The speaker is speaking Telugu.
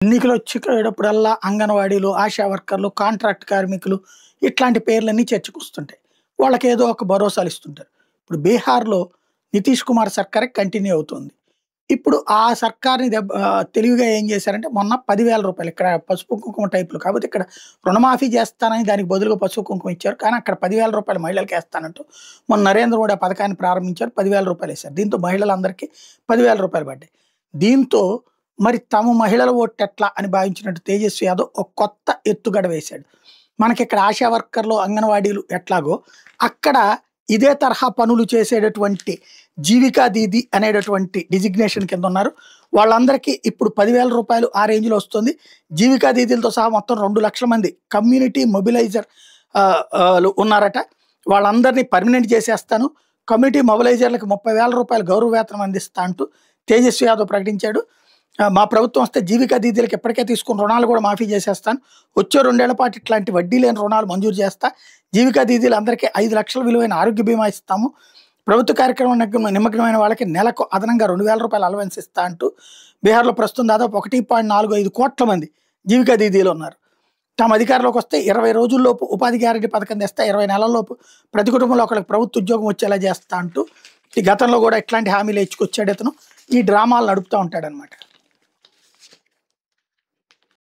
ఎన్నికలు వచ్చేటప్పుడల్లా అంగన్వాడీలు, ఆశా వర్కర్లు, కాంట్రాక్ట్ కార్మికులు ఇట్లాంటి పేర్లన్నీ చర్చకొస్తుంటాయి. వాళ్ళకేదో ఒక భరోసాలు ఇస్తుంటారు. ఇప్పుడు బీహార్‌లో నితీష్ కుమార్ సర్కారే కంటిన్యూ అవుతుంది. ఇప్పుడు ఆ సర్కార్‌ని తెలివిగా ఏం చేశారంటే మొన్న రూ. 10,000 ఇక్కడ పసుపు కుంకుమ టైప్‌లో. కాకపోతే ఇక్కడ రుణమాఫీ చేస్తానని దానికి బదులుగా పసుపు కుంకుమ ఇచ్చారు. కానీ అక్కడ రూ. 10,000 మహిళలకేస్తానంటూ మొన్న నరేంద్ర మోడీ ఆ పథకాన్ని ప్రారంభించారు. రూ. 10,000 ఏశారు. దీంతో మహిళలందరికీ రూ. 10,000 పడ్డాయి. దీంతో మరి తమ మహిళల ఓటెట్లా అని భావించినట్టు తేజస్వి యాదవ్ ఒక కొత్త ఎత్తుగడ వేశాడు. మనకిక్కడ ఆశా వర్కర్లు, అంగన్వాడీలు ఎట్లాగో అక్కడ ఇదే తరహా పనులు చేసేటటువంటి జీవికా దీదీ అనేటటువంటి డిజిగ్నేషన్ కింద ఉన్నారు. వాళ్ళందరికీ ఇప్పుడు రూ. 10,000 ఆ రేంజ్‌లో వస్తుంది. జీవికా దీదీలతో సహా మొత్తం 2,00,000 మంది కమ్యూనిటీ మొబిలైజర్ ఉన్నారట. వాళ్ళందరినీ పర్మనెంట్ చేసేస్తాను. కమ్యూనిటీ మొబిలైజర్‌లకి రూ. 30,000 గౌరవ వేతనం అందిస్తా అంటూ తేజస్వి యాదవ్ ప్రకటించాడు. మా ప్రభుత్వం వస్తే జీవికా దీదీలకు ఎప్పటికే తీసుకున్న రుణాలు కూడా మాఫీ చేసేస్తాను. వచ్చే 2 ఏళ్ల పాటు ఇట్లాంటి వడ్డీ లేని రుణాలు మంజూరు చేస్తా. జీవికా దీదీలందరికీ 5 లక్షల విలువైన ఆరోగ్య బీమా ఇస్తాము. ప్రభుత్వ కార్యక్రమం నిమగ్నమైన వాళ్ళకి నెలకు అదనంగా రూ. 2,000 అలవెన్స్ ఇస్తా అంటూ బీహార్‌లో ప్రస్తుతం దాదాపు 1.45 కోట్ల మంది జీవికా దీదీలు ఉన్నారు. తాము అధికారంలోకి వస్తే 20 రోజుల్లోపు ఉపాధి గ్యారెంటీ పథకం తెస్తా, 20 నెలల్లోపు ప్రతి కుటుంబంలో ఒకరికి ప్రభుత్వ ఉద్యోగం వచ్చేలా చేస్తా అంటూ ఈ గతంలో కూడా ఇట్లాంటి హామీలు ఇచ్చుకొచ్చాడు ఇతను. ఈ డ్రామాలు నడుపుతూ ఉంటాడనమాట.